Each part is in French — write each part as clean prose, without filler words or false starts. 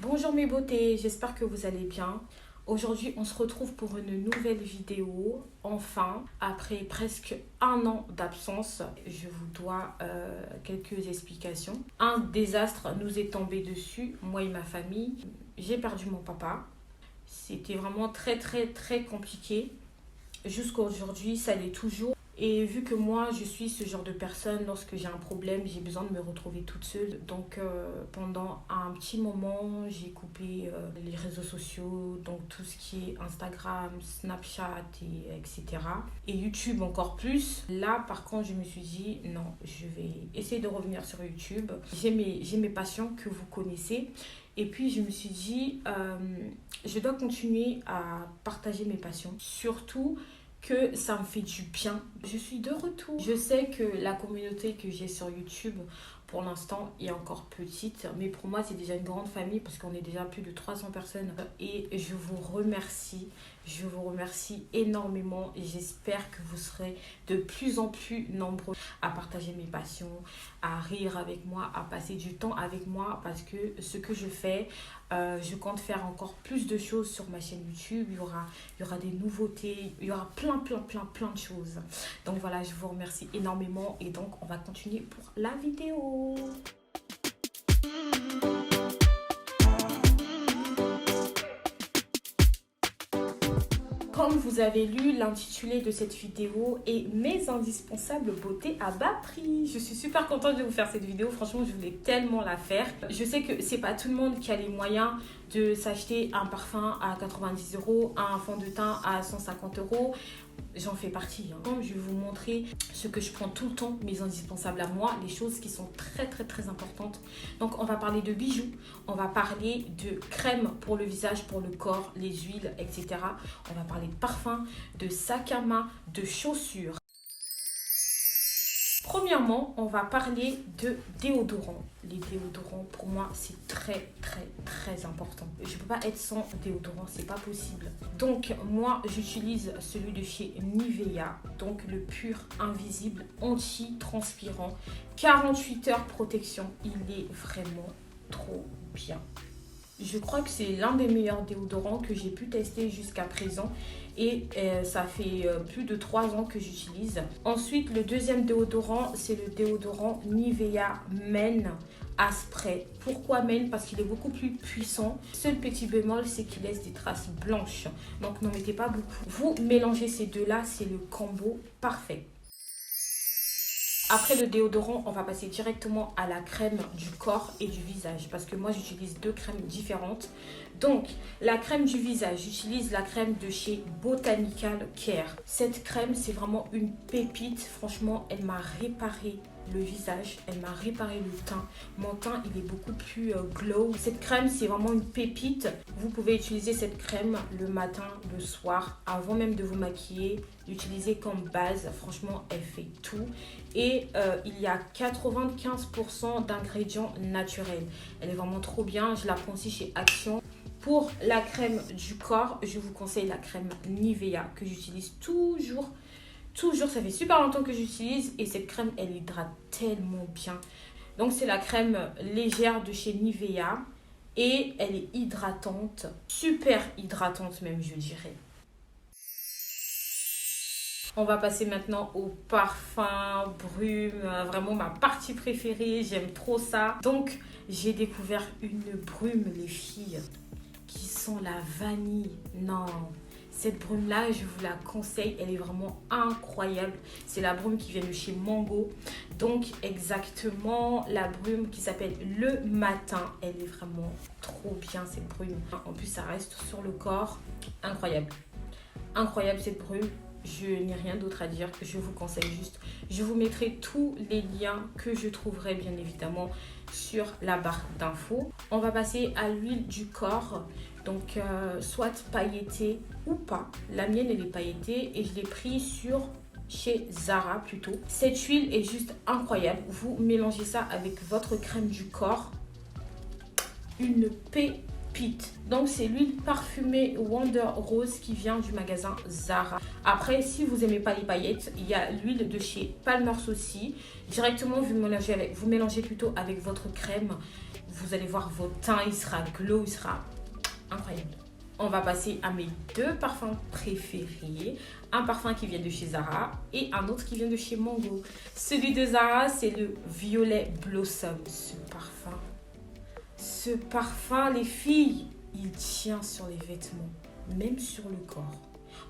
Bonjour mes beautés, j'espère que vous allez bien. Aujourd'hui, on se retrouve pour une nouvelle vidéo. Enfin, après presque un an d'absence, je vous dois quelques explications. Un désastre nous est tombé dessus, moi et ma famille. J'ai perdu mon papa. C'était vraiment très compliqué. Jusqu'à aujourd'hui, ça l'est toujours. Et vu que moi, je suis ce genre de personne, lorsque j'ai un problème, j'ai besoin de me retrouver toute seule. Donc, pendant un petit moment, j'ai coupé les réseaux sociaux, donc tout ce qui est Instagram, Snapchat, etc. Et YouTube encore plus. Là, par contre, je me suis dit, non, je vais essayer de revenir sur YouTube. J'ai mes passions que vous connaissez. Et puis, je me suis dit, je dois continuer à partager mes passions. Surtout que ça me fait du bien. Je suis de retour. Je sais que la communauté que j'ai sur YouTube, pour l'instant, est encore petite. Mais pour moi, c'est déjà une grande famille parce qu'on est déjà plus de 300 personnes. Et je vous remercie. Je vous remercie énormément et j'espère que vous serez de plus en plus nombreux à partager mes passions, à rire avec moi, à passer du temps avec moi parce que ce que je fais, je compte faire encore plus de choses sur ma chaîne YouTube. Il y aura des nouveautés, il y aura plein de choses. Donc voilà, je vous remercie énormément et donc on va continuer pour la vidéo. Comme vous avez lu, l'intitulé de cette vidéo est Mes indispensables beautés à bas prix. Je suis super contente de vous faire cette vidéo. Franchement, je voulais tellement la faire. Je sais que c'est pas tout le monde qui a les moyens de s'acheter un parfum à 90 €, un fond de teint à 150 €. J'en fais partie. Je vais vous montrer ce que je prends tout le temps, mes indispensables à moi, les choses qui sont très importantes. Donc, on va parler de bijoux, on va parler de crème pour le visage, pour le corps, les huiles, etc. On va parler de parfum, de sac à main, de chaussures. Premièrement, on va parler de déodorant. Les déodorants, pour moi, c'est très important. Je ne peux pas être sans déodorant, c'est pas possible. Donc, moi, j'utilise celui de chez Nivea, donc le pur invisible anti-transpirant. 48 heures protection, il est vraiment trop bien. Je crois que c'est l'un des meilleurs déodorants que j'ai pu tester jusqu'à présent et ça fait plus de 3 ans que j'utilise. Ensuite, le deuxième déodorant, c'est le déodorant Nivea Men à spray. Pourquoi Men? Parce qu'il est beaucoup plus puissant. Seul petit bémol, c'est qu'il laisse des traces blanches. Donc, n'en mettez pas beaucoup. Vous mélangez ces deux-là, c'est le combo parfait. Après le déodorant, on va passer directement à la crème du corps et du visage parce que moi j'utilise deux crèmes différentes. Donc la crème du visage, j'utilise la crème de chez Botanical Care. Cette crème, c'est vraiment une pépite. Franchement, elle m'a réparé le visage, elle m'a réparé le teint. Mon teint, il est beaucoup plus glow. Cette crème, c'est vraiment une pépite. Vous pouvez utiliser cette crème le matin, le soir, avant même de vous maquiller. L'utiliser comme base, franchement, elle fait tout. Et il y a 95% d'ingrédients naturels. Elle est vraiment trop bien. Je la prends aussi chez Action. Pour la crème du corps, je vous conseille la crème Nivea que j'utilise toujours. Ça fait super longtemps que j'utilise et cette crème, elle hydrate tellement bien. Donc, c'est la crème légère de chez Nivea et elle est hydratante, super hydratante même, je dirais. On va passer maintenant au parfum, brume, vraiment ma partie préférée, j'aime trop ça. Donc, j'ai découvert une brume, les filles, qui sent la vanille. Non, cette brume-là, je vous la conseille, elle est vraiment incroyable. C'est la brume qui vient de chez Mango. Donc, exactement, la brume qui s'appelle Le Matin. Elle est vraiment trop bien, cette brume. En plus, ça reste sur le corps. Incroyable. Incroyable, cette brume. Je n'ai rien d'autre à dire, je vous conseille juste. Je vous mettrai tous les liens que je trouverai bien évidemment sur la barre d'infos. On va passer à l'huile du corps, donc soit pailletée ou pas. La mienne elle est pailletée et je l'ai prise chez Zara plutôt. Cette huile est juste incroyable. Vous mélangez ça avec votre crème du corps. Une pépite. Donc c'est l'huile parfumée Wonder Rose qui vient du magasin Zara. Après, si vous n'aimez pas les paillettes, il y a l'huile de chez Palmer's aussi. Directement, vous mélangez plutôt avec votre crème. Vous allez voir, votre teint, il sera glow, il sera incroyable. On va passer à mes deux parfums préférés. Un parfum qui vient de chez Zara et un autre qui vient de chez Mango. Celui de Zara, c'est le Violet Blossom. Ce parfum, les filles, il tient sur les vêtements, même sur le corps,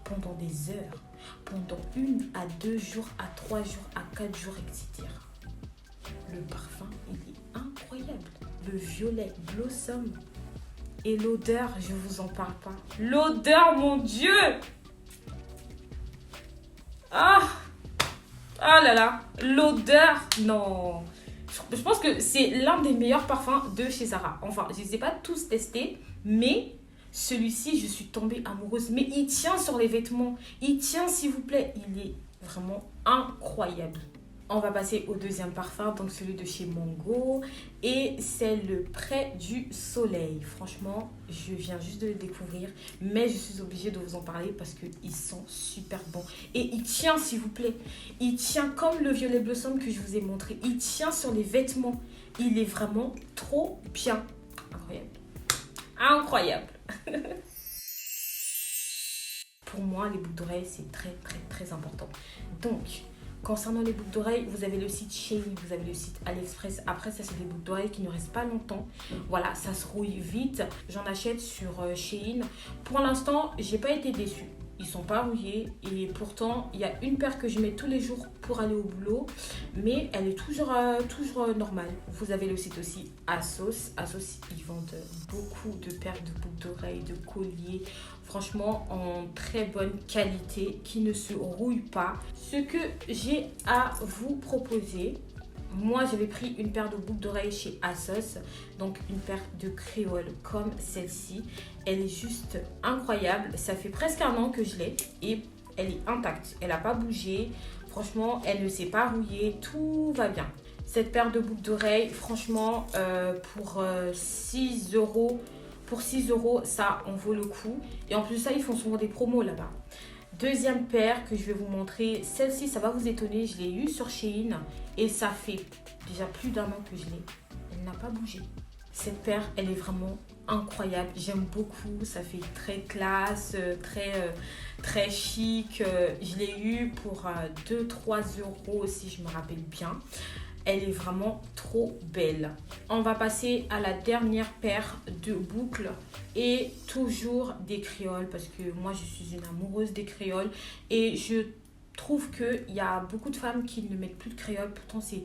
pendant des heures, pendant 1 à 2 jours, à 3 jours, à 4 jours, etc. Le parfum, il est incroyable. Le Violet Blossom. Et l'odeur, je vous en parle pas. L'odeur, mon Dieu! Ah! Ah là là! L'odeur, non! Je pense que c'est l'un des meilleurs parfums de chez Zara. Enfin, je ne les ai pas tous testés, mais celui-ci, je suis tombée amoureuse. Mais il tient sur les vêtements. Il tient, s'il vous plaît. Il est vraiment incroyable. On va passer au deuxième parfum, donc celui de chez Mango. Et c'est le Près du Soleil. Franchement, je viens juste de le découvrir. Mais je suis obligée de vous en parler parce qu'il sent super bon. Et il tient, s'il vous plaît. Il tient comme le Violet Blossom que je vous ai montré. Il tient sur les vêtements. Il est vraiment trop bien. Incroyable. Incroyable. Pour moi, les boucles d'oreilles, c'est très, très, très important. Donc, concernant les boucles d'oreilles, vous avez le site Shein, vous avez le site AliExpress. Après, ça, c'est des boucles d'oreilles qui ne restent pas longtemps. Voilà, ça se rouille vite. J'en achète sur Shein. Pour l'instant, j'ai pas été déçue. Ils sont pas rouillés et pourtant, il y a une paire que je mets tous les jours pour aller au boulot. Mais elle est toujours normale. Vous avez le site aussi ASOS. ASOS, ils vendent beaucoup de paires de boucles d'oreilles, de colliers. Franchement, en très bonne qualité, qui ne se rouille pas. Ce que j'ai à vous proposer, moi j'avais pris une paire de boucles d'oreilles chez ASOS, donc une paire de créoles comme celle-ci. Elle est juste incroyable, ça fait presque 1 an que je l'ai et elle est intacte, elle n'a pas bougé. Franchement, elle ne s'est pas rouillée, tout va bien. Cette paire de boucles d'oreilles, franchement, pour 6 euros. Pour 6 euros, ça en vaut le coup. Et en plus de ça, ils font souvent des promos là-bas. Deuxième paire que je vais vous montrer. Celle-ci, ça va vous étonner. Je l'ai eue sur Shein. Et ça fait déjà plus d'1 an que je l'ai. Elle n'a pas bougé. Cette paire, elle est vraiment incroyable. J'aime beaucoup. Ça fait très classe, très chic. Je l'ai eue pour 2-3 euros si je me rappelle bien. Elle est vraiment trop belle. On va passer à la dernière paire de boucles et toujours des créoles parce que moi je suis une amoureuse des créoles et je trouve qu'il y a beaucoup de femmes qui ne mettent plus de créoles. Pourtant c'est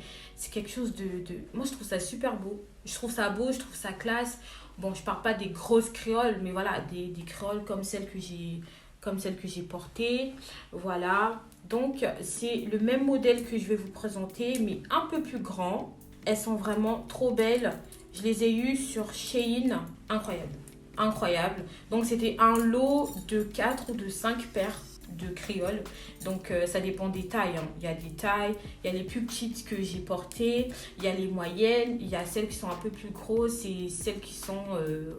quelque chose de... Moi je trouve ça super beau. Je trouve ça beau, je trouve ça classe. Bon, je parle pas des grosses créoles, mais voilà, des créoles comme celles que j'ai portées. Voilà. Donc, c'est le même modèle que je vais vous présenter, mais un peu plus grand. Elles sont vraiment trop belles. Je les ai eues sur Shein. Incroyable. Incroyable. Donc, c'était un lot de 4 ou de 5 paires de créoles. Donc, ça dépend des tailles. Hein. Il y a des tailles. Il y a les plus petites que j'ai portées. Il y a les moyennes. Il y a celles qui sont un peu plus grosses et celles qui sont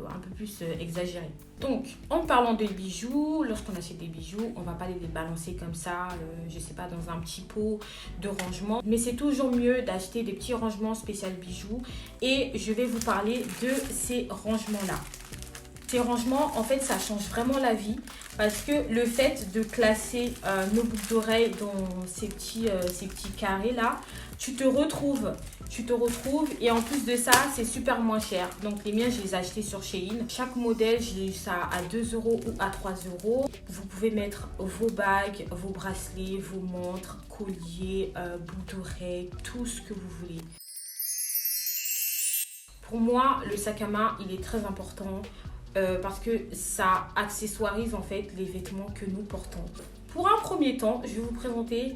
un peu plus exagérées. Donc, en parlant de bijoux, lorsqu'on achète des bijoux, on ne va pas les balancer comme ça, je ne sais pas, dans un petit pot de rangement. Mais c'est toujours mieux d'acheter des petits rangements spécial bijoux. Et je vais vous parler de ces rangements-là. Ces rangements, en fait, ça change vraiment la vie parce que le fait de classer nos boucles d'oreilles dans ces petits carrés-là, tu te retrouves et en plus de ça, c'est super moins cher. Donc les miens, je les ai achetés sur Shein. Chaque modèle, j'ai eu ça à 2 euros ou à 3 euros. Vous pouvez mettre vos bagues, vos bracelets, vos montres, colliers, boucles d'oreilles, tout ce que vous voulez. Pour moi, le sac à main, il est très important. Parce que ça accessoirise en fait les vêtements que nous portons. Pour un premier temps, je vais vous présenter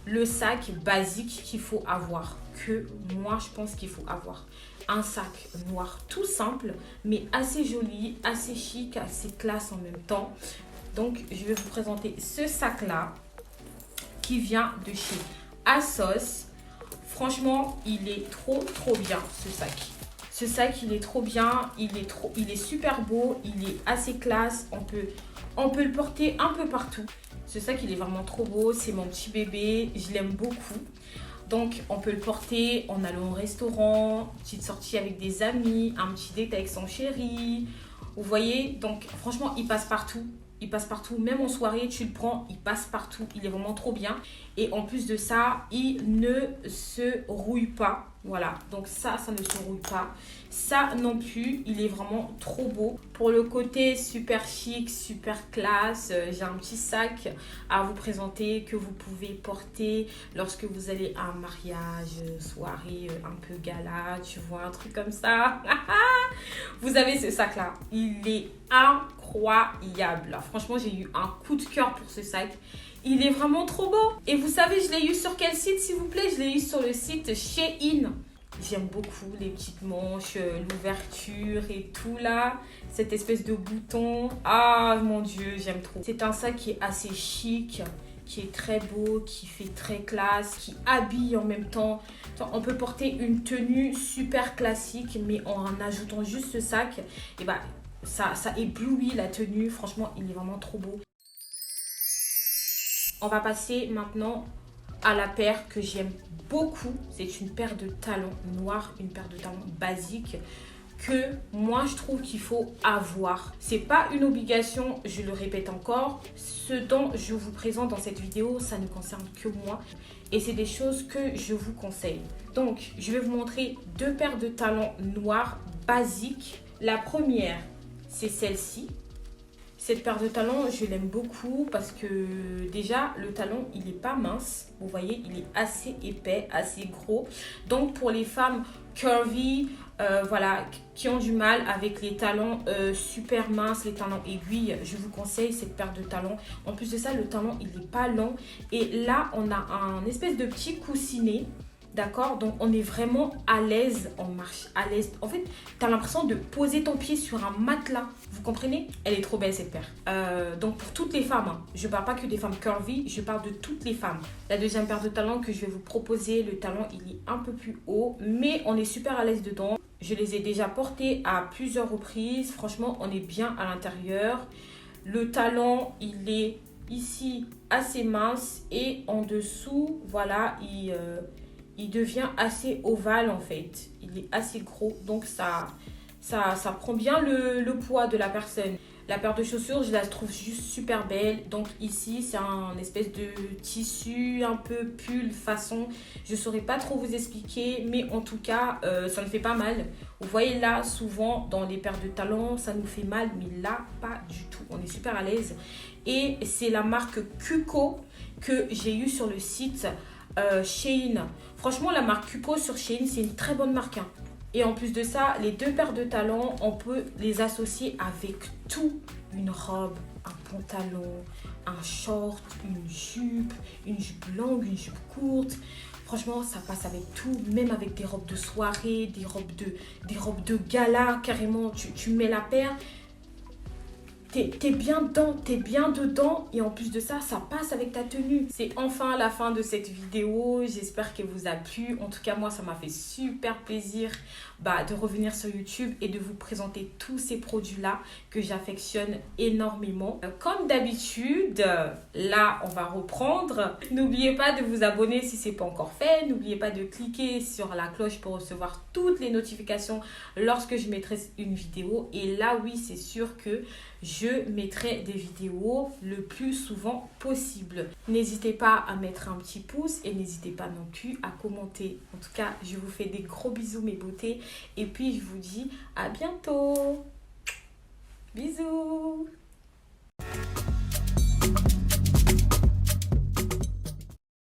le sac basique qu'il faut avoir, que moi je pense qu'il faut avoir. Un sac noir tout simple, mais assez joli, assez chic, assez classe en même temps. Donc je vais vous présenter ce sac-là qui vient de chez ASOS. Franchement, il est trop bien ce sac. Ce sac, il est trop bien, il est super beau, il est assez classe, on peut le porter un peu partout. Ce sac, il est vraiment trop beau, c'est mon petit bébé, je l'aime beaucoup. Donc, on peut le porter en allant au restaurant, petite sortie avec des amis, un petit date avec son chéri. Vous voyez? Donc, franchement, il passe partout. Il passe partout. Même en soirée, tu le prends, il passe partout. Il est vraiment trop bien. Et en plus de ça, il ne se rouille pas. Voilà. Donc, ça ne se rouille pas. Ça non plus, il est vraiment trop beau. Pour le côté super chic, super classe, j'ai un petit sac à vous présenter que vous pouvez porter lorsque vous allez à un mariage, soirée un peu gala, tu vois, un truc comme ça. Vous avez ce sac-là. Il est incroyable. Franchement, j'ai eu un coup de cœur pour ce sac. Il est vraiment trop beau. Et vous savez, je l'ai eu sur quel site, s'il vous plaît? Je l'ai eu sur le site Shein. J'aime beaucoup les petites manches, l'ouverture et tout là. Cette espèce de bouton. Ah mon Dieu, j'aime trop. C'est un sac qui est assez chic, qui est très beau, qui fait très classe, qui habille en même temps. On peut porter une tenue super classique, mais en ajoutant juste ce sac, et bah, ça éblouit la tenue. Franchement, il est vraiment trop beau. On va passer maintenant à la paire que j'aime beaucoup. C'est une paire de talons noirs, une paire de talons basique que moi je trouve qu'il faut avoir. C'est pas une obligation, je le répète encore. Ce dont je vous présente dans cette vidéo, ça ne concerne que moi et c'est des choses que je vous conseille. Donc, je vais vous montrer deux paires de talons noirs basiques. La première, c'est celle-ci. Cette paire de talons, je l'aime beaucoup parce que déjà, le talon, il n'est pas mince. Vous voyez, il est assez épais, assez gros. Donc, pour les femmes curvy, voilà, qui ont du mal avec les talons super minces, les talons aiguilles, je vous conseille cette paire de talons. En plus de ça, le talon, il n'est pas long. Et là, on a un espèce de petit coussinet. D'accord? Donc, on est vraiment à l'aise en marche, à l'aise. En fait, tu as l'impression de poser ton pied sur un matelas. Vous comprenez? Elle est trop belle, cette paire. Donc, pour toutes les femmes, hein, je ne parle pas que des femmes curvy, je parle de toutes les femmes. La deuxième paire de talons que je vais vous proposer, le talon, il est un peu plus haut, mais on est super à l'aise dedans. Je les ai déjà portés à plusieurs reprises. Franchement, on est bien à l'intérieur. Le talon, il est ici assez mince et en dessous, voilà, il devient assez ovale en fait. Il est assez gros, donc ça prend bien le poids de la personne. La paire de chaussures, je la trouve juste super belle. Donc ici, c'est un espèce de tissu, un peu pull façon. Je ne saurais pas trop vous expliquer, mais en tout cas, ça me fait pas mal. Vous voyez là, souvent, dans les paires de talons, ça nous fait mal, mais là, pas du tout. On est super à l'aise. Et c'est la marque Kuko que j'ai eu sur le site Shein. Franchement, la marque Kuko sur Shein, c'est une très bonne marque. Hein. Et en plus de ça, les deux paires de talons, on peut les associer avec tout. Une robe, un pantalon, un short, une jupe longue, une jupe courte. Franchement, ça passe avec tout, même avec des robes de soirée, des robes de gala. Carrément, tu mets la paire. T'es bien dedans, t'es bien dedans et en plus de ça, ça passe avec ta tenue. C'est enfin la fin de cette vidéo. J'espère qu'elle vous a plu. En tout cas, moi, ça m'a fait super plaisir de revenir sur YouTube et de vous présenter tous ces produits-là que j'affectionne énormément. Comme d'habitude, là, on va reprendre. N'oubliez pas de vous abonner si ce n'est pas encore fait. N'oubliez pas de cliquer sur la cloche pour recevoir toutes les notifications lorsque je mettrai une vidéo. Et là, oui, c'est sûr que je mettrai des vidéos le plus souvent possible. N'hésitez pas à mettre un petit pouce et n'hésitez pas non plus à commenter. En tout cas, je vous fais des gros bisous mes beautés et puis je vous dis à bientôt.